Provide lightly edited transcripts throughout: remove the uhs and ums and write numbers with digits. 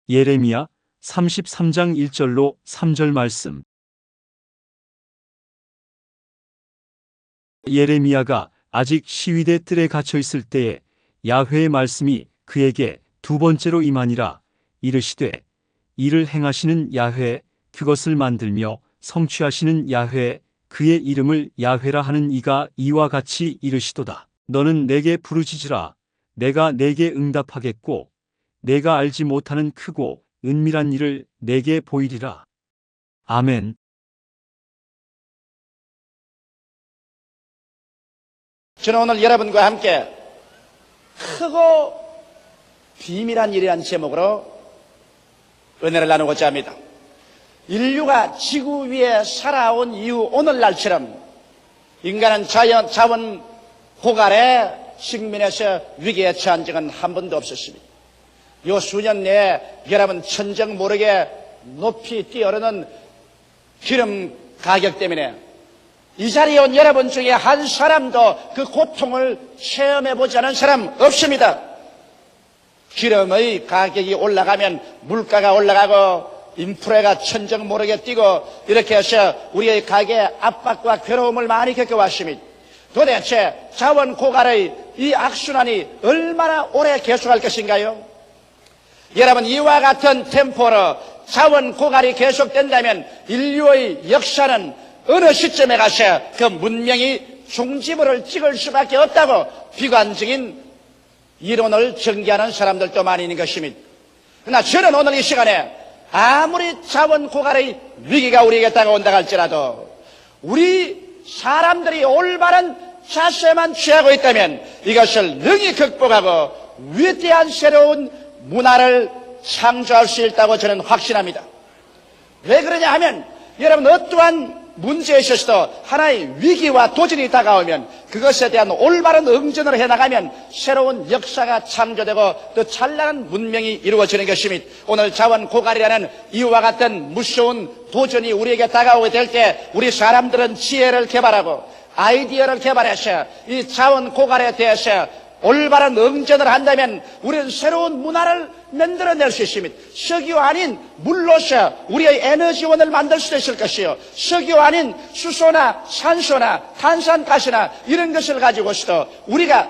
예레미야 33장 1절로 3절 말씀. 예레미야가 아직 시위대 뜰에 갇혀 있을 때에 야훼의 말씀이 그에게 두 번째로 임하니라. 이르시되 이를 행하시는 야훼, 그것을 만들며 성취하시는 야훼, 그의 이름을 야훼라 하는 이가 이와 같이 이르시도다. 너는 내게 부르짖으라. 내가 내게 응답하겠고 내가 알지 못하는 크고 은밀한 일을 내게 보이리라. 아멘. 저는 오늘 여러분과 함께 크고 비밀한 일이라는 제목으로 은혜를 나누고자 합니다. 인류가 지구 위에 살아온 이후 오늘날처럼 인간은 자원 고갈에 직면해서 위기에 처한 적은 한 번도 없었습니다. 요 수년 내에 여러분 천정 모르게 높이 뛰어오르는 기름 가격 때문에 이 자리에 온 여러분 중에 한 사람도 그 고통을 체험해보지 않은 사람 없습니다. 기름의 가격이 올라가면 물가가 올라가고 인프레가 천정 모르게 뛰고 이렇게 해서 우리의 가게에 압박과 괴로움을 많이 겪어왔습니다. 도대체 자원 고갈의 이 악순환이 얼마나 오래 계속할 것인가요? 여러분, 이와 같은 템포로 자원 고갈이 계속된다면 인류의 역사는 어느 시점에 가서 그 문명이 종지부를 찍을 수밖에 없다고 비관적인 이론을 전개하는 사람들도 많이 있는 것입니다. 그러나 저는 오늘 이 시간에 아무리 자원 고갈의 위기가 우리에게 다가온다 할지라도 우리 사람들이 올바른 자세만 취하고 있다면 이것을 능히 극복하고 위대한 새로운 문화를 창조할 수 있다고 저는 확신합니다. 왜 그러냐 하면 여러분, 어떠한 문제에 있어서도 하나의 위기와 도전이 다가오면 그것에 대한 올바른 응전을 해나가면 새로운 역사가 창조되고 또 찬란한 문명이 이루어지는 것입니다. 오늘 자원 고갈이라는 이와 같은 무서운 도전이 우리에게 다가오게 될 때 우리 사람들은 지혜를 개발하고 아이디어를 개발해서 이 자원 고갈에 대해서 올바른 응전을 한다면 우리는 새로운 문화를 만들어낼 수 있습니다. 석유 아닌 물로서 우리의 에너지원을 만들 수도 있을 것이요, 석유 아닌 수소나 산소나 탄산가스나 이런 것을 가지고서도 우리가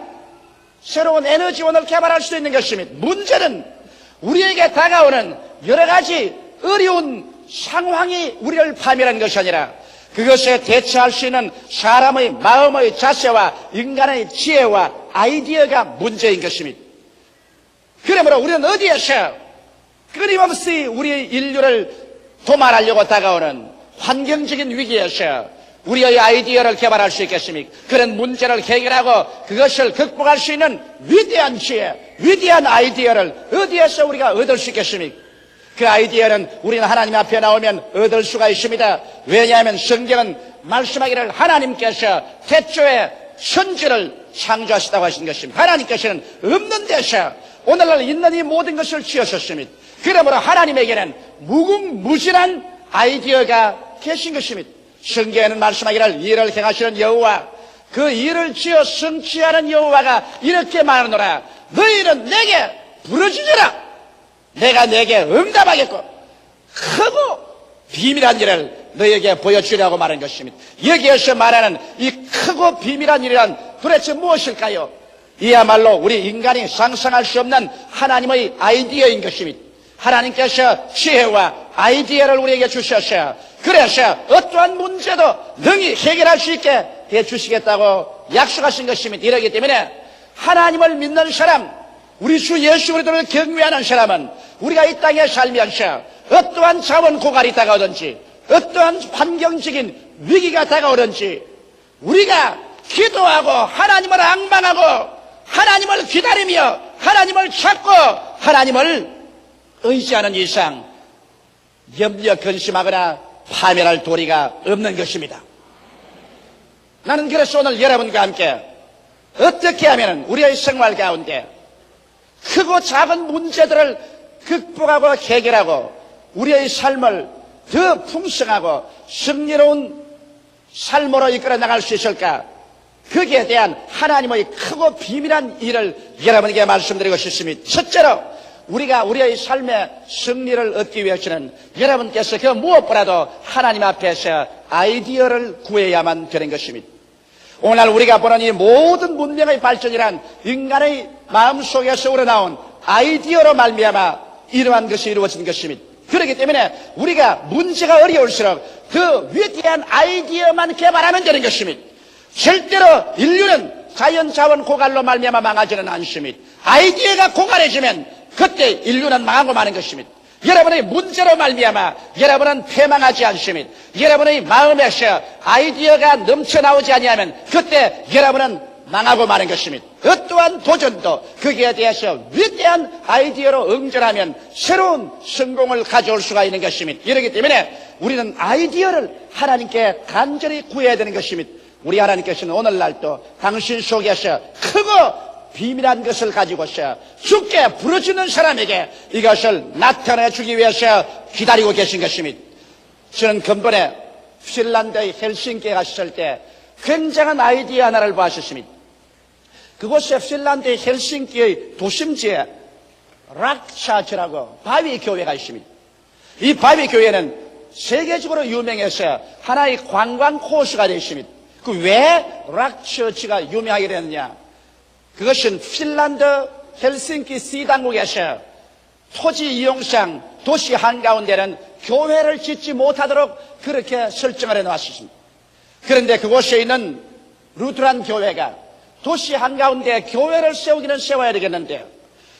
새로운 에너지원을 개발할 수 있는 것입니다. 문제는 우리에게 다가오는 여러 가지 어려운 상황이 우리를 파멸하는 것이 아니라 그것에 대처할 수 있는 사람의 마음의 자세와 인간의 지혜와 아이디어가 문제인 것입니다. 그러므로 우리는 어디에서 끊임없이 우리의 인류를 도말하려고 다가오는 환경적인 위기에서 우리의 아이디어를 개발할 수 있겠습니까? 그런 문제를 해결하고 그것을 극복할 수 있는 위대한 지혜, 위대한 아이디어를 어디에서 우리가 얻을 수 있겠습니까? 그 아이디어는 우리는 하나님 앞에 나오면 얻을 수가 있습니다. 왜냐하면 성경은 말씀하기를 하나님께서 태초에 천지를 창조하시다고 하신 것입니다. 하나님께서는 없는 데서 오늘날 있는 이 모든 것을 지으셨습니다. 그러므로 하나님에게는 무궁무진한 아이디어가 계신 것입니다. 성경에는 말씀하기를 일을 행하시는 여호와, 그 일을 지어 성취하는 여호와가 이렇게 말하노라. 너희는 내게 부르짖으라. 내가 내게 응답하겠고 크고 비밀한 일을 너에게 보여주려고 말한 것입니다. 여기에서 말하는 이 크고 비밀한 일이란 도대체 무엇일까요? 이야말로 우리 인간이 상상할 수 없는 하나님의 아이디어인 것입니다. 하나님께서 지혜와 아이디어를 우리에게 주셔서 그래서 어떠한 문제도 능히 해결할 수 있게 해주시겠다고 약속하신 것입니다. 이러기 때문에 하나님을 믿는 사람, 우리 주 예수 그리스도를 경외하는 사람은 우리가 이 땅에 살면서 어떠한 자원 고갈이 다가오든지 어떠한 환경적인 위기가 다가오든지 우리가 기도하고 하나님을 앙망하고 하나님을 기다리며 하나님을 찾고 하나님을 의지하는 이상 염려 근심하거나 파멸할 도리가 없는 것입니다. 나는 그래서 오늘 여러분과 함께 어떻게 하면 우리의 생활 가운데 크고 작은 문제들을 극복하고 해결하고 우리의 삶을 더 풍성하고 승리로운 삶으로 이끌어 나갈 수 있을까? 거기에 대한 하나님의 크고 비밀한 일을 여러분에게 말씀드리고 싶습니다. 첫째로 우리가 우리의 삶의 승리를 얻기 위해서는 여러분께서 그 무엇보다도 하나님 앞에서 아이디어를 구해야만 되는 것입니다. 오늘날 우리가 보는 이 모든 문명의 발전이란 인간의 마음속에서 우러나온 아이디어로 말미암아 이러한 것이 이루어진 것입니다. 그렇기 때문에 우리가 문제가 어려울수록 그 위대한 아이디어만 개발하면 되는 것입니다. 절대로 인류는 자연자원 고갈로 말미암아 망하지는 않습니다. 아이디어가 고갈해지면 그때 인류는 망하고 마는 것입니다. 여러분의 문제로 말미암아 여러분은 패망하지 않습니다. 여러분의 마음에서 아이디어가 넘쳐나오지 아니하면 그때 여러분은 망하고 마는 것입니다. 어떠한 도전도 거기에 대해서 위대한 아이디어로 응전하면 새로운 성공을 가져올 수가 있는 것입니다. 이렇기 때문에 우리는 아이디어를 하나님께 간절히 구해야 되는 것입니다. 우리 하나님께서는 오늘날도 당신 속에서 크고 비밀한 것을 가지고서 주께 부르짖는 사람에게 이것을 나타내 주기 위해서 기다리고 계신 것입니다. 저는 근본에 핀란드의 헬싱키에 갔을 때 굉장한 아이디어 하나를 보았습니다. 그곳에 핀란드의 헬싱키의 도심지에 락샤즈라고 바위 교회가 있습니다. 이 바위 교회는 세계적으로 유명해서 하나의 관광 코스가 되어 있습니다. 그 왜 락처치가 유명하게 됐느냐? 그것은 핀란드 헬싱키 시당국에서 토지 이용상 도시 한가운데는 교회를 짓지 못하도록 그렇게 설정을 해놓았습니다. 그런데 그곳에 있는 루트란 교회가 도시 한가운데 교회를 세우기는 세워야 되겠는데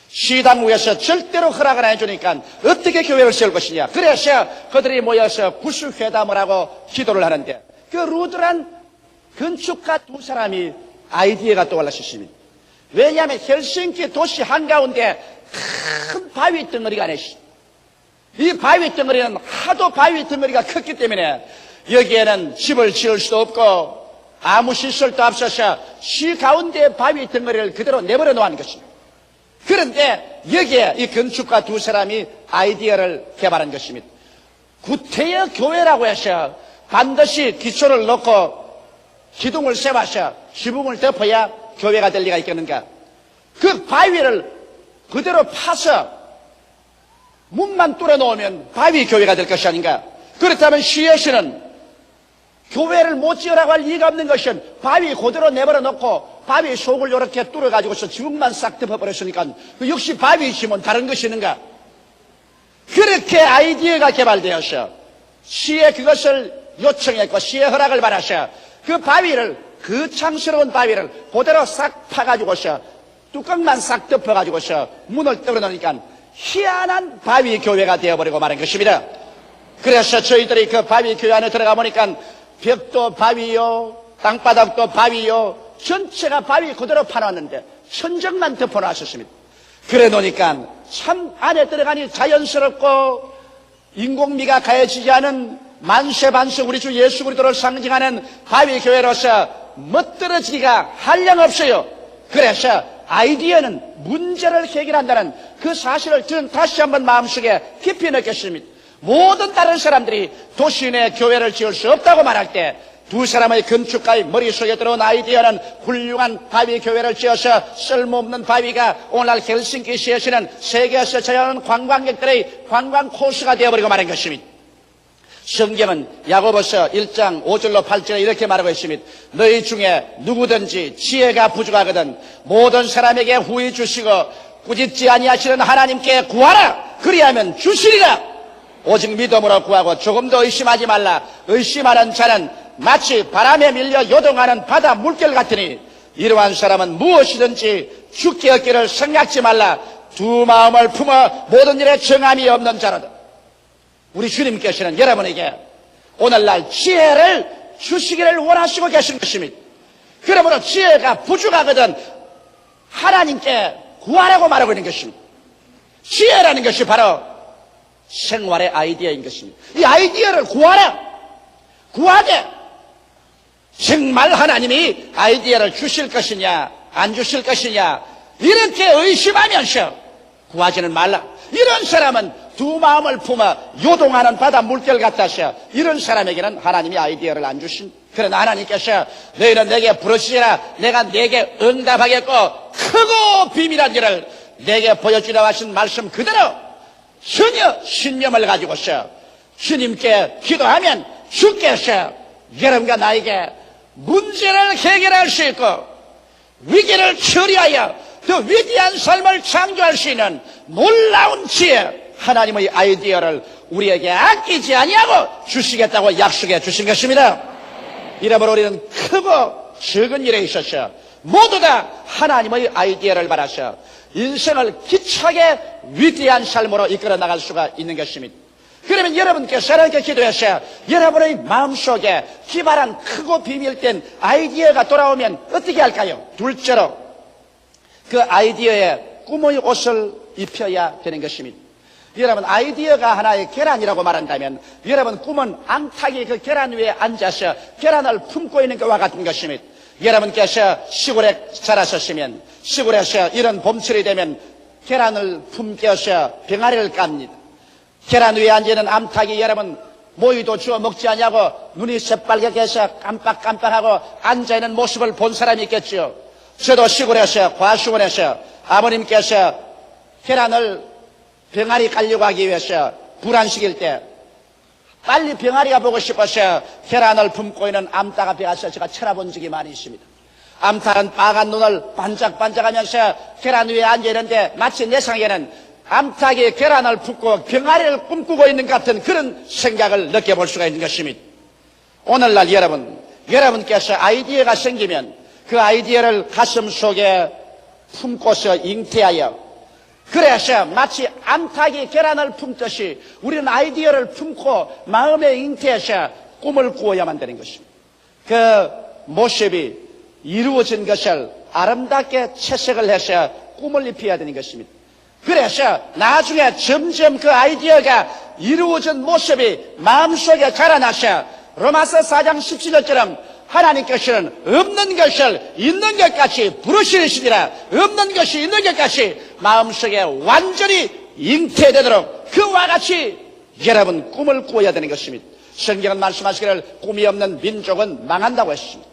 시당국에서 절대로 허락을 안 해주니까 어떻게 교회를 세울 것이냐. 그래서 그들이 모여서 구술회담을 하고 기도를 하는데 그 루트란 건축가 두 사람이 아이디어가 떠올랐습니다. 왜냐하면 헬싱키 도시 한가운데 큰 바위 덩어리가 내시. 이 바위 덩어리는 하도 바위 덩어리가 컸기 때문에 여기에는 집을 지을 수도 없고 아무 시설도 없어서 시 가운데 바위 덩어리를 그대로 내버려 놓은 것입니다. 그런데 여기에 이 건축가 두 사람이 아이디어를 개발한 것입니다. 구태여 교회라고 해서 반드시 기초를 넣고 기둥을 세워서 지붕을 덮어야 교회가 될 리가 있겠는가? 그 바위를 그대로 파서 문만 뚫어 놓으면 바위 교회가 될 것이 아닌가? 그렇다면 시에서는 교회를 못 지으라고 할 이유가 없는 것은 바위 그대로 내버려 놓고 바위 속을 이렇게 뚫어 가지고서 지붕만 싹 덮어 버렸으니까 그 역시 바위이시면 다른 것이 있는가? 그렇게 아이디어가 개발되어서 시에 그것을 요청했고 시의 허락을 받아서 그 바위를 거창스러운 바위를 그대로 싹 파가지고서 뚜껑만 싹 덮어가지고서 문을 떨어놓으니까 희한한 바위 교회가 되어버리고 마는 것입니다. 그래서 저희들이 그 바위 교회 안에 들어가 보니까 벽도 바위요, 땅바닥도 바위요, 전체가 바위 그대로 파놨는데 천정만 덮어놨었습니다. 그래 놓으니까 참 안에 들어가니 자연스럽고 인공미가 가해지지 않은 만세반석 우리 주 예수 그리스도를 상징하는 바위 교회로서 멋들어지기가 한량없어요. 그래서 아이디어는 문제를 해결한다는 그 사실을 저는 다시 한번 마음속에 깊이 느꼈습니다. 모든 다른 사람들이 도시 내 교회를 지을 수 없다고 말할 때 두 사람의 건축가의 머릿속에 들어온 아이디어는 훌륭한 바위 교회를 지어서 쓸모없는 바위가 오늘날 헬싱키시에서는 세계에서 저하는 관광객들의 관광 코스가 되어버리고 말한 것입니다. 성경은 야고보서 1장 5절로 8절에 이렇게 말하고 있습니다. 너희 중에 누구든지 지혜가 부족하거든 모든 사람에게 후히 주시고 꾸짖지 아니하시는 하나님께 구하라. 그리하면 주시리라. 오직 믿음으로 구하고 조금도 의심하지 말라. 의심하는 자는 마치 바람에 밀려 요동하는 바다 물결 같으니 이러한 사람은 무엇이든지 죽게 얻기를 생각지 말라. 두 마음을 품어 모든 일에 정함이 없는 자로다. 우리 주님께서는 여러분에게 오늘날 지혜를 주시기를 원하시고 계신 것입니다. 그러므로 지혜가 부족하거든 하나님께 구하라고 말하고 있는 것입니다. 지혜라는 것이 바로 생활의 아이디어인 것입니다. 이 아이디어를 구하라. 구하되 정말 하나님이 아이디어를 주실 것이냐 안 주실 것이냐 이렇게 의심하면서 구하지는 말라. 이런 사람은 두 마음을 품어 요동하는 바다 물결 같아서 이런 사람에게는 하나님이 아이디어를 안 주신. 그러나 하나님께서 너희는 내게 부르시라 내가 내게 응답하겠고 크고 비밀한 일을 내게 보여주려 하신 말씀 그대로 전혀 신념을 가지고서 주님께 기도하면 주께서 여러분과 나에게 문제를 해결할 수 있고 위기를 처리하여 더 위대한 삶을 창조할 수 있는 놀라운 지혜, 하나님의 아이디어를 우리에게 아끼지 아니하고 주시겠다고 약속해 주신 것입니다. 이러므로 우리는 크고 적은 일에 있어서 모두 다 하나님의 아이디어를 받아서 인생을 기차게 위대한 삶으로 이끌어 나갈 수가 있는 것입니다. 그러면 여러분께서 이렇게 기도해서 여러분의 마음속에 기발한 크고 비밀된 아이디어가 돌아오면 어떻게 할까요? 둘째로 그 아이디어에 꿈의 옷을 입혀야 되는 것입니다. 여러분, 아이디어가 하나의 계란이라고 말한다면 여러분 꿈은 앙탁이 그 계란 위에 앉아서 계란을 품고 있는 것과 같은 것입니다. 여러분께서 시골에 자라셨으면 시골에서 이런 봄철이 되면 계란을 품겨서 병아리를 깝니다. 계란 위에 앉아있는 암탉이 여러분 모이도 주워 먹지 않냐고 눈이 새빨갛게 해서 깜빡깜빡하고 앉아있는 모습을 본 사람이 있겠죠. 저도 시골에서 과수원에서 아버님께서 계란을 병아리 깔려고 하기 위해서 불안식일 때 빨리 병아리가 보고 싶어서 계란을 품고 있는 암탉 앞에 가서 제가 쳐다본 적이 많이 있습니다. 암탉은 빨간 눈을 반짝반짝하면서 계란 위에 앉아있는데 마치 내 생각에는 암탉이 계란을 품고 병아리를 꿈꾸고 있는 것 같은 그런 생각을 느껴볼 수가 있는 것입니다. 오늘날 여러분께서 아이디어가 생기면 그 아이디어를 가슴 속에 품고서 잉태하여 그래서 마치 암탉이 계란을 품듯이 우리는 아이디어를 품고 마음에 잉태해서 꿈을 꾸어야만 되는 것입니다. 그 모습이 이루어진 것을 아름답게 채색을 해서 꿈을 입혀야 되는 것입니다. 그래서 나중에 점점 그 아이디어가 이루어진 모습이 마음속에 자라나서 로마서 4장 17절처럼 하나님께서는 없는 것을 있는 것 같이 부르시니라. 없는 것이 있는 것 같이 마음속에 완전히 잉태되도록 그와 같이 여러분 꿈을 꾸어야 되는 것입니다. 성경은 말씀하시기를 꿈이 없는 민족은 망한다고 했습니다.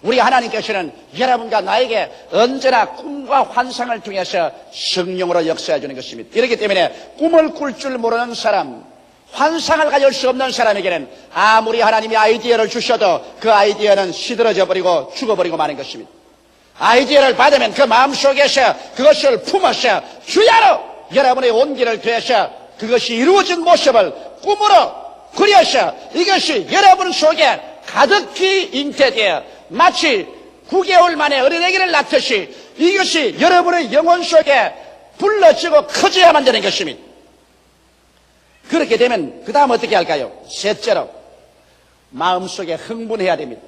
우리 하나님께서는 여러분과 나에게 언제나 꿈과 환상을 통해서 성령으로 역사해 주는 것입니다. 이렇기 때문에 꿈을 꿀 줄 모르는 사람, 환상을 가질 수 없는 사람에게는 아무리 하나님이 아이디어를 주셔도 그 아이디어는 시들어져 버리고 죽어버리고 마는 것입니다. 아이디어를 받으면 그 마음속에서 그것을 품어서 주야로 여러분의 온기를 더해서 그것이 이루어진 모습을 꿈으로 그려서 이것이 여러분 속에 가득히 잉태되어 마치 9개월 만에 어린애기를 낳듯이 이것이 여러분의 영혼 속에 불러지고 커져야만 되는 것입니다. 그렇게 되면 그 다음 어떻게 할까요? 셋째로 마음속에 흥분해야 됩니다.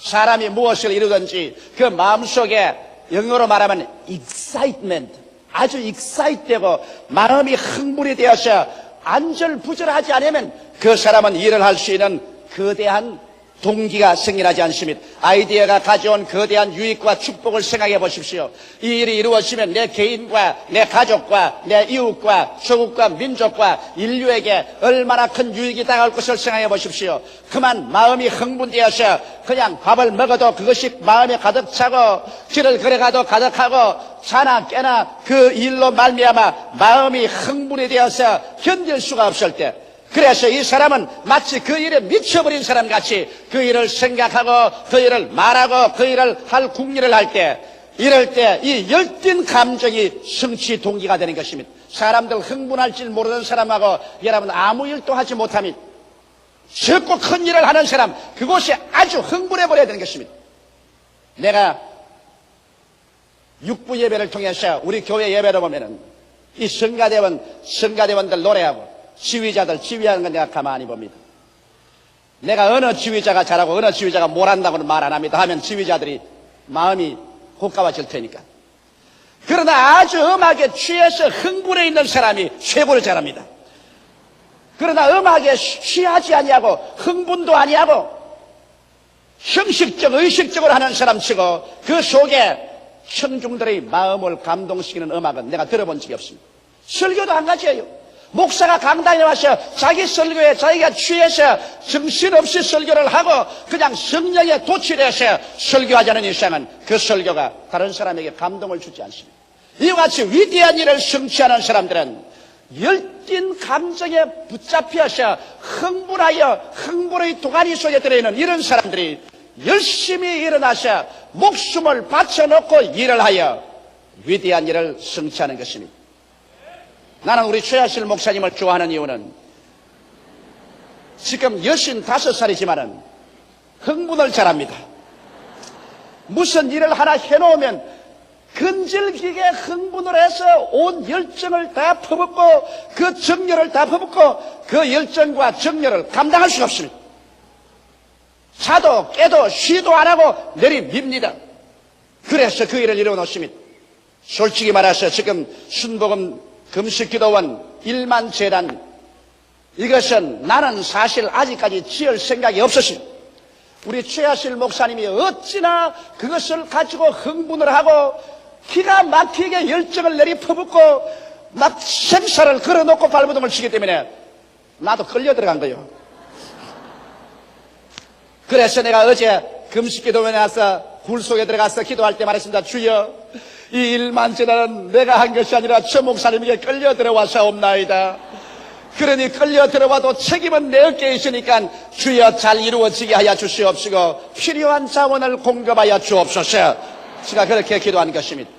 사람이 무엇을 이루든지 그 마음속에 영어로 말하면 excitement, 아주 excite되고 마음이 흥분이 되어서 안절부절하지 않으면 그 사람은 일을 할 수 있는 거대한 동기가 생겨나지 않습니다. 아이디어가 가져온 거대한 유익과 축복을 생각해 보십시오. 이 일이 이루어지면 내 개인과 내 가족과 내 이웃과 조국과 민족과 인류에게 얼마나 큰 유익이 당할 것을 생각해 보십시오. 그만 마음이 흥분되어서 그냥 밥을 먹어도 그것이 마음에 가득 차고 길을 걸어가도 가득하고 자나 깨나 그 일로 말미암아 마음이 흥분이 되어서 견딜 수가 없을 때 그래서 이 사람은 마치 그 일에 미쳐버린 사람 같이 그 일을 생각하고 그 일을 말하고 그 일을 할 궁리를 할 때 이럴 때 이 열띤 감정이 성취 동기가 되는 것입니다. 사람들 흥분할 줄 모르는 사람하고 여러분 아무 일도 하지 못합니다. 적고 큰 일을 하는 사람 그곳이 아주 흥분해버려야 되는 것입니다. 내가 육부 예배를 통해서 우리 교회 예배를 보면은 이 성가대원들 노래하고 지휘자들 지휘하는 건 내가 가만히 봅니다. 내가 어느 지휘자가 잘하고 어느 지휘자가 못한다고는 말 안 합니다. 하면 지휘자들이 마음이 고가워질 테니까. 그러나 아주 음악에 취해서 흥분해 있는 사람이 최고를 잘합니다. 그러나 음악에 취하지 아니하고 흥분도 아니하고 형식적 의식적으로 하는 사람치고 그 속에 청중들의 마음을 감동시키는 음악은 내가 들어본 적이 없습니다. 설교도 한 가지예요. 목사가 강단에 와서 자기 설교에 자기가 취해서 정신없이 설교를 하고 그냥 성령에 도취돼서 설교하자는 이상은 그 설교가 다른 사람에게 감동을 주지 않습니다. 이와 같이 위대한 일을 성취하는 사람들은 열띤 감정에 붙잡혀서 흥분의 도가니 속에 들어있는 이런 사람들이 열심히 일어나서 목숨을 바쳐놓고 일을 하여 위대한 일을 성취하는 것입니다. 나는 우리 최하실 목사님을 좋아하는 이유는 지금 65살이지만은 흥분을 잘합니다. 무슨 일을 하나 해놓으면 근질기게 흥분을 해서 온 열정을 다 퍼붓고 그 정열을 다 퍼붓고 그 열정과 정열을 감당할 수가 없습니다. 자도 깨도 쉬도 안 하고 내리밉니다. 그래서 그 일을 이뤄놓습니다. 솔직히 말해서 지금 순복음 금식기도원 1만 재단, 이것은 나는 사실 아직까지 지을 생각이 없었습니다. 우리 최하실 목사님이 어찌나 그것을 가지고 흥분을 하고 기가 막히게 열정을 내리퍼붓고 막 생사를 걸어놓고 발버둥을 치기 때문에 나도 끌려 들어간 거예요. 그래서 내가 어제 금식기도원에 와서 굴 속에 들어가서 기도할 때 말했습니다. 주여, 이 1만 재단은 내가 한 것이 아니라 저 목사님에게 끌려 들어와서옵나이다. 그러니 끌려 들어와도 책임은 내 어깨에 있으니까 주여 잘 이루어지게 하여 주시옵시고 필요한 자원을 공급하여 주옵소서. 제가 그렇게 기도한 것입니다.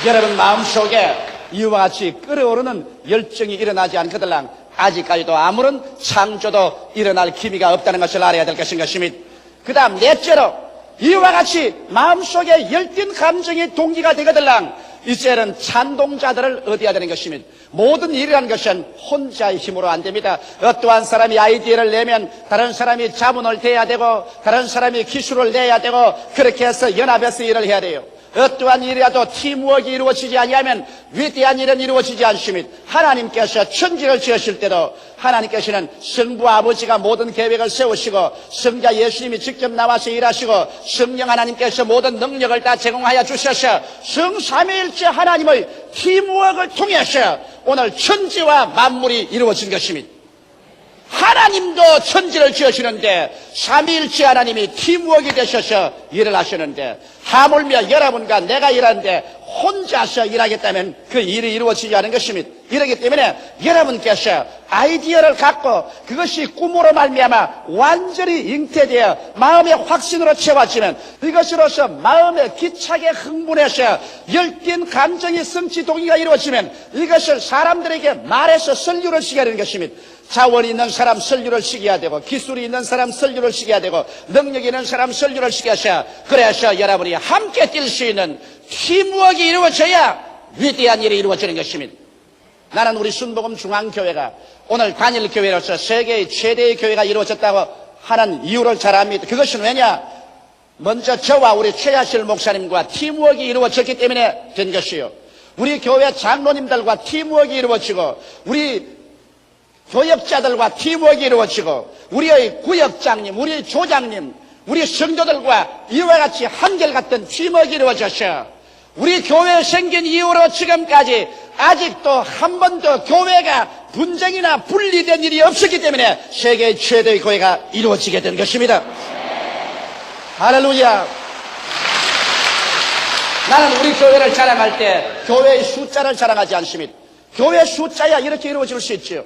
여러분 마음속에 이와 같이 끓어오르는 열정이 일어나지 않거들랑 아직까지도 아무런 창조도 일어날 기미가 없다는 것을 알아야 될 것입니다. 그 다음 넷째로 이와 같이 마음속에 열띤 감정이 동기가 되거들랑 이제는 찬동자들을 얻어야 되는 것입니다. 모든 일이라는 것은 혼자의 힘으로 안 됩니다. 어떠한 사람이 아이디어를 내면 다른 사람이 자문을 대야 되고 다른 사람이 기술을 내야 되고 그렇게 해서 연합해서 일을 해야 돼요. 어떠한 일이라도 팀워크가 이루어지지 아니하면 위대한 일은 이루어지지 않습니다. 하나님께서 천지를 지으실 때도 하나님께서는 성부 아버지가 모든 계획을 세우시고 성자 예수님이 직접 나와서 일하시고 성령 하나님께서 모든 능력을 다 제공하여 주셔서 성삼위일체 하나님의 팀워크를 통해서 오늘 천지와 만물이 이루어진 것입니다. 하나님도 천지를 지으시는데 삼위일체 하나님이 팀워크가 되셔서 일을 하시는데 하물며 여러분과 내가 일하는데 혼자서 일하겠다면 그 일이 이루어지지 않은 것입니다. 이러기 때문에 여러분께서 아이디어를 갖고 그것이 꿈으로 말미암아 완전히 잉태되어 마음의 확신으로 채워지면 이것으로서 마음에 기차게 흥분해서 열띤 감정의 성취 동기가 이루어지면 이것을 사람들에게 말해서 설교를 시켜야 하는 것입니다. 자원이 있는 사람 설교를 시켜야 되고 기술이 있는 사람 설교를 시켜야 되고 능력이 있는 사람 설교를 시켜서 그래서 여러분이 함께 뛸 수 있는 팀워크가 이루어져야 위대한 일이 이루어지는 것입니다. 나는 우리 순복음 중앙교회가 오늘 단일교회로서 세계의 최대의 교회가 이루어졌다고 하는 이유를 잘 압니다. 그것은 왜냐? 먼저 저와 우리 최하실 목사님과 팀워크가 이루어졌기 때문에 된 것이요. 우리 교회 장로님들과 팀워크가 이루어지고 우리 교역자들과 팀워크가 이루어지고 우리의 구역장님, 우리의 조장님, 우리 성도들과 이와 같이 한결같은 팀워크가 이루어져서 우리 교회 생긴 이후로 지금까지 아직도 한 번도 교회가 분쟁이나 분리된 일이 없었기 때문에 세계 최대의 교회가 이루어지게 된 것입니다. 할렐루야. 나는 우리 교회를 자랑할 때 교회의 숫자를 자랑하지 않습니다. 교회 숫자야 이렇게 이루어질 수 있죠.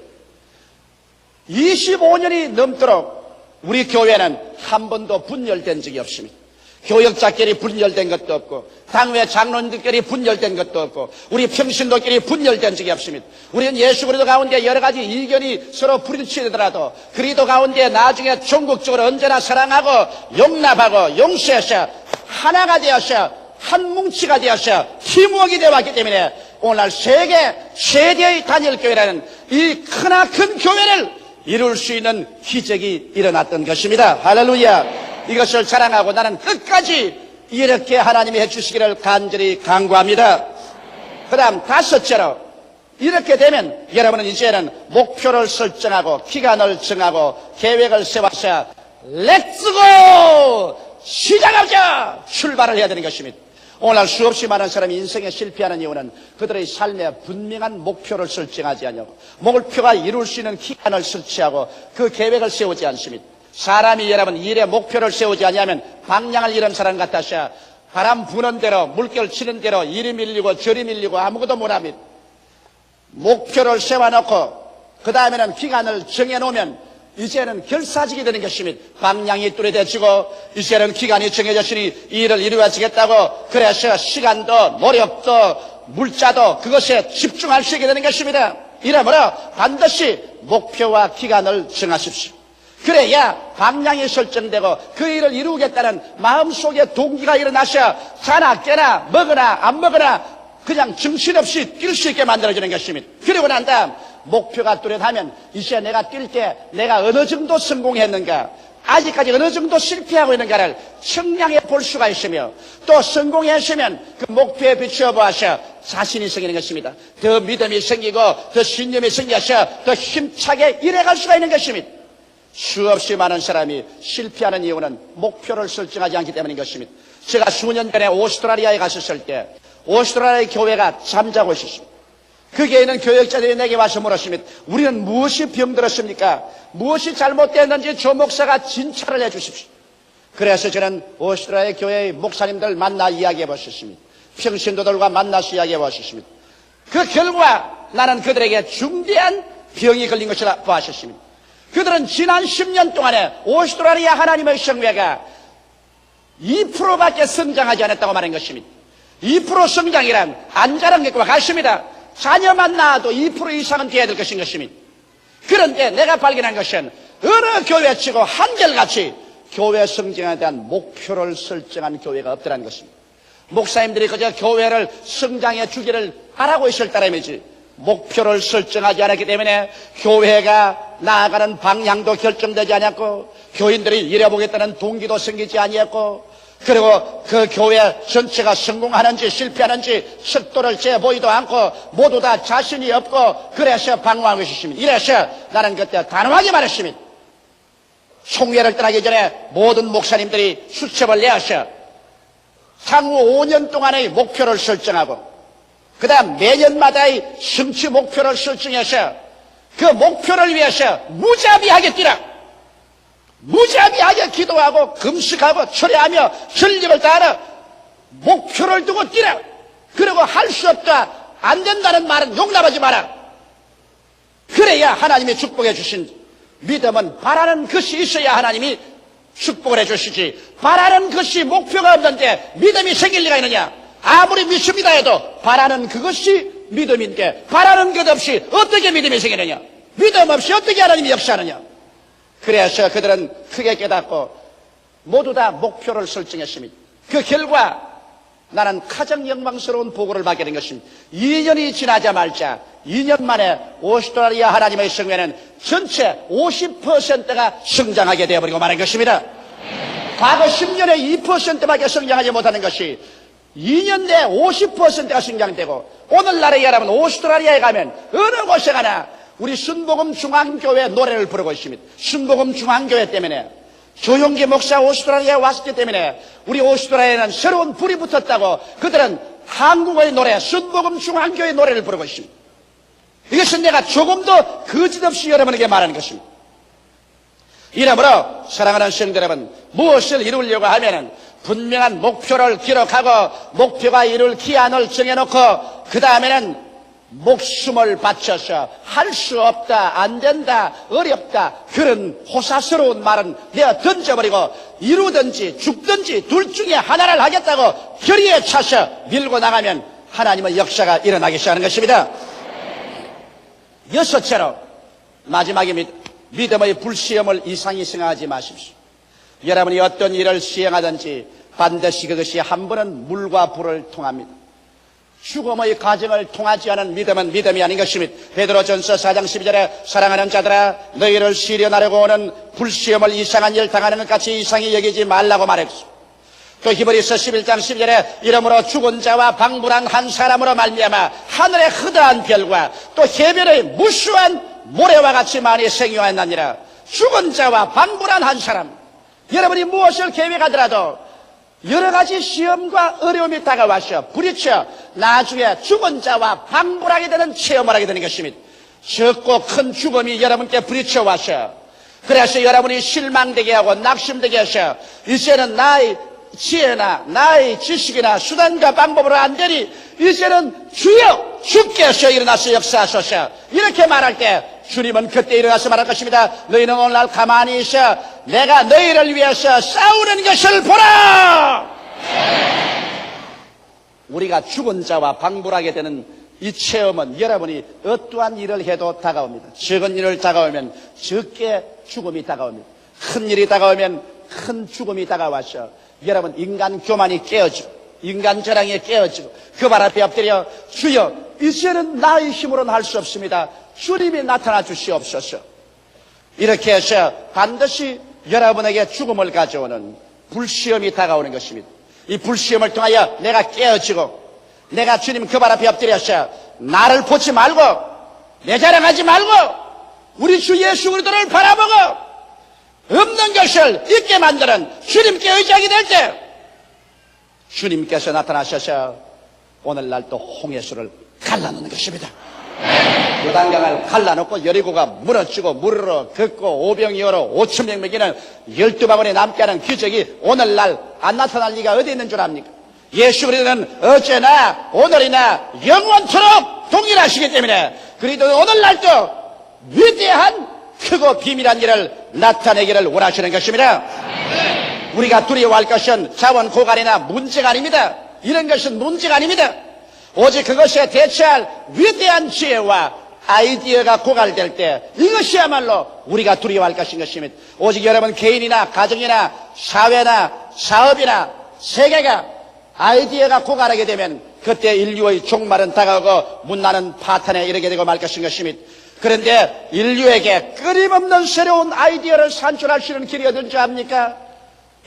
25년이 넘도록 우리 교회는 한 번도 분열된 적이 없습니다. 교역자끼리 분열된 것도 없고 당회 장로님들끼리 분열된 것도 없고 우리 평신도끼리 분열된 적이 없습니다. 우리는 예수 그리스도 가운데 여러 가지 이견이 서로 부딪히더라도 그리스도 가운데 나중에 전국적으로 언제나 사랑하고 용납하고 용서해서 하나가 되어서 한 뭉치가 되어서 팀워크가 되어왔기 때문에 오늘날 세계 최대의 단일교회라는 이 크나큰 교회를 이룰 수 있는 기적이 일어났던 것입니다. 할렐루야. 이것을 자랑하고 나는 끝까지 이렇게 하나님이 해주시기를 간절히 간구합니다. 그 다음 다섯째로 이렇게 되면 여러분은 이제는 목표를 설정하고 기간을 정하고 계획을 세워서 렛츠고 시작하자 출발을 해야 되는 것입니다. 오늘날 수없이 많은 사람이 인생에 실패하는 이유는 그들의 삶에 분명한 목표를 설정하지 않냐고 목표가 이룰 수 있는 기간을 설치하고 그 계획을 세우지 않습니다. 사람이 여러분 일에 목표를 세우지 아니하면 방향을 잃은 사람 같아서 바람 부는 대로 물결 치는 대로 이리 밀리고 저리 밀리고 아무것도 못합니다. 목표를 세워놓고 그 다음에는 기간을 정해놓으면 이제는 결사지게 되는 것입니다. 방향이 뚜렷해지고 이제는 기간이 정해졌으니 이 일을 이루어지겠다고 그래서 시간도 노력도 물자도 그것에 집중할 수 있게 되는 것입니다. 이러므로 반드시 목표와 기간을 정하십시오. 그래야 방향이 설정되고 그 일을 이루겠다는 마음속에 동기가 일어나셔 자나 깨나 먹으나 안 먹으나 그냥 정신없이 뛸 수 있게 만들어지는 것입니다. 그리고 난 다음 목표가 뚜렷하면 이제 내가 뛸 때 내가 어느 정도 성공했는가 아직까지 어느 정도 실패하고 있는가를 측량해 볼 수가 있으며 또 성공했으면 그 목표에 비추어 보아서 자신이 생기는 것입니다. 더 믿음이 생기고 더 신념이 생겨서 더 힘차게 일해갈 수가 있는 것입니다. 수없이 많은 사람이 실패하는 이유는 목표를 설정하지 않기 때문인 것입니다. 제가 수년 전에 오스트라리아에 갔었을 때 오스트라리아 교회가 잠자고 있었습니다. 거기에 있는 교역자들이 내게 와서 물었습니다. 우리는 무엇이 병들었습니까? 무엇이 잘못됐는지 조 목사가 진찰을 해 주십시오. 그래서 저는 오스트라리아 교회의 목사님들 만나 이야기해 보셨습니다. 평신도들과 만나서 이야기해 보셨습니다. 그 결과 나는 그들에게 중대한 병이 걸린 것이라 보았습니다. 그들은 지난 10년 동안에 오스트라리아 하나님의 성회가 2%밖에 성장하지 않았다고 말한 것입니다. 2% 성장이란 안 자란 것과 같습니다. 자녀만 낳아도 2% 이상은 돼야 될 것인 것입니다. 그런데 내가 발견한 것은 어느 교회치고 한결같이 교회 성장에 대한 목표를 설정한 교회가 없더라는 것입니다. 목사님들이 그저 교회를 성장해 주기를 바라고 있을 따름이지 목표를 설정하지 않았기 때문에 교회가 나아가는 방향도 결정되지 않았고 교인들이 일해보겠다는 동기도 생기지 아니했고 그리고 그 교회 전체가 성공하는지 실패하는지 속도를 재보이도 않고 모두 다 자신이 없고 그래서 방황하고 있었습니다. 이래서 나는 그때 단호하게 말했습니다. 총회를 떠나기 전에 모든 목사님들이 수첩을 내어서 향후 5년 동안의 목표를 설정하고 그 다음 매년마다의 성취 목표를 설정해서 그 목표를 위해서 무자비하게 뛰라. 무자비하게 기도하고 금식하고 철회하며 전력을 다하라. 목표를 두고 뛰라. 그리고 할 수 없다 안 된다는 말은 용납하지 마라. 그래야 하나님이 축복해 주신 믿음은 바라는 것이 있어야 하나님이 축복을 해 주시지 바라는 것이 목표가 없는데 믿음이 생길 리가 있느냐. 아무리 믿습니다 해도 바라는 그것이 믿음인데 바라는 것 없이 어떻게 믿음이 생기느냐. 믿음 없이 어떻게 하나님이 역사하느냐. 그래서 그들은 크게 깨닫고 모두 다 목표를 설정했습니다. 그 결과 나는 가장 영광스러운 보고를 받게 된 것입니다. 2년이 지나자마자 2년 만에 오스트라리아 하나님의 성회는 전체 50%가 성장하게 되어버리고 말한 것입니다. 과거 10년에 2%밖에 성장하지 못하는 것이 2년 내에 50%가 성장되고 오늘날에 여러분 오스트라리아에 가면 어느 곳에 가나 우리 순복음 중앙교회 노래를 부르고 있습니다. 순복음 중앙교회 때문에 조용기 목사 오스트라리아에 왔기 때문에 우리 오스트라리아에는 새로운 불이 붙었다고 그들은 한국어의 노래 순복음 중앙교회 노래를 부르고 있습니다. 이것은 내가 조금도 거짓없이 여러분에게 말하는 것입니다. 이러므로 사랑하는 성도 여러분 무엇을 이루려고 하면은 분명한 목표를 기록하고 목표가 이룰 기한을 정해놓고 그 다음에는 목숨을 바쳐서 할 수 없다 안 된다 어렵다 그런 호사스러운 말은 내가 던져버리고 이루든지 죽든지 둘 중에 하나를 하겠다고 결의에 차서 밀고 나가면 하나님의 역사가 일어나기 시작하는 것입니다. 여섯째로 마지막입니다. 믿음의 불시험을 이상히 생각하지 마십시오. 여러분이 어떤 일을 시행하든지 반드시 그것이 한 번은 물과 불을 통합니다. 죽음의 과정을 통하지 않은 믿음은 믿음이 아닌 것입니다. 베드로전서 4장 12절에 사랑하는 자들아 너희를 시련하려고 오는 불시험을 이상한 일 당하는 것 같이 이상히 여기지 말라고 말했습니다. 또 히브리서 11장 12절에 이러므로 죽은 자와 방불한 한 사람으로 말미암아 하늘의 흐드한 별과 또 해변의 무수한 모래와 같이 많이 생겨났느니라. 죽은 자와 방불한 한 사람. 여러분이 무엇을 계획하더라도 여러 가지 시험과 어려움이 다가와서 부딪혀 나중에 죽은 자와 방불하게 되는 체험을 하게 되는 것입니다. 적고 큰 죽음이 여러분께 부딪혀 와서 그래서 여러분이 실망되게 하고 낙심되게 하셔. 이제는 나의 지혜나 나의 지식이나 수단과 방법으로 안 되니 이제는 주여 주께서 일어나서 역사하소서. 이렇게 말할 때 주님은 그때 일어나서 말할 것입니다. 너희는 오늘날 가만히 있어. 내가 너희를 위해서 싸우는 것을 보라. 우리가 죽은 자와 방불하게 되는 이 체험은 여러분이 어떠한 일을 해도 다가옵니다. 적은 일을 다가오면 적게 죽음이 다가옵니다. 큰 일이 다가오면 큰 죽음이 다가와서 여러분 인간 교만이 깨어지고 인간 자랑이 깨어지고 그 발 앞에 엎드려 주여 이제는 나의 힘으로는 할 수 없습니다. 주님이 나타나 주시옵소서. 이렇게 해서 반드시 여러분에게 죽음을 가져오는 불시험이 다가오는 것입니다. 이 불시험을 통하여 내가 깨어지고 내가 주님 그 발 앞에 엎드려서 나를 보지 말고 내 자랑하지 말고 우리 주 예수 그리스도를 바라보고 없는 것을 있게 만드는 주님께 의지하게 될 때 주님께서 나타나셔서 오늘날 또 홍해수를 갈라놓는 것입니다. 요단강을 갈라놓고 여리고가 무너지고 물으로 걷고 오병이어로 5,000명 먹이는 12방울이 남게 하는 기적이 오늘날 안 나타날 리가 어디 있는 줄 압니까? 예수 그리스도는 어제나 오늘이나 영원토록 동일하시기 때문에 그리스도는 오늘날도 위대한 크고 비밀한 일을 나타내기를 원하시는 것입니다. 우리가 두려워할 것은 자원 고갈이나 문제가 아닙니다. 이런 것은 문제가 아닙니다. 오직 그것에 대처할 위대한 지혜와 아이디어가 고갈될 때 이것이야말로 우리가 두려워할 것인 것입니다. 오직 여러분 개인이나 가정이나 사회나 사업이나 세계가 아이디어가 고갈하게 되면 그때 인류의 종말은 다가오고 문나는 파탄에 이르게 되고 말 것인 것입니다. 그런데 인류에게 끊임없는 새로운 아이디어를 산출할 수 있는 길이 어딘지 압니까?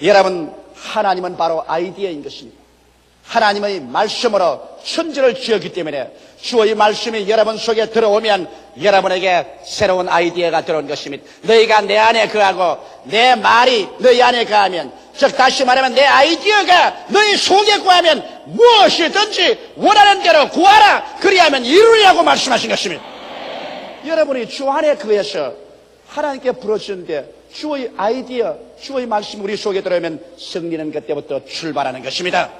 여러분 하나님은 바로 아이디어인 것입니다. 하나님의 말씀으로 천지를 지었기 때문에 주의 말씀이 여러분 속에 들어오면 여러분에게 새로운 아이디어가 들어온 것입니다. 너희가 내 안에 거하고 내 말이 너희 안에 거하면 즉 다시 말하면 내 아이디어가 너희 속에 거하면 무엇이든지 원하는 대로 구하라. 그리하면 이루리라고 말씀하신 것입니다. 여러분이 주 안에 거해서 하나님께 부르시는데 주의 아이디어, 주의 말씀 우리 속에 들어오면 승리는 그때부터 출발하는 것입니다.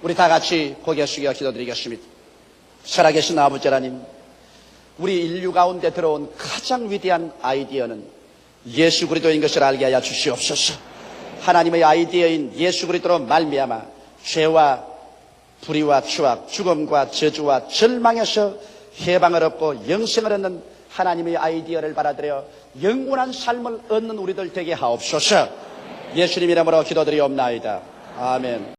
우리 다 같이 고개 숙여 기도드리겠습니다. 살아계신 아버지 하나님, 우리 인류 가운데 들어온 가장 위대한 아이디어는 예수 그리스도인 것을 알게 하여 주시옵소서. 하나님의 아이디어인 예수 그리스도로 말미암아 죄와 불의와 추악, 죽음과 저주와 절망에서 해방을 얻고 영생을 얻는 하나님의 아이디어를 받아들여 영원한 삶을 얻는 우리들 되게 하옵소서. 예수님 이름으로 기도드리옵나이다. 아멘.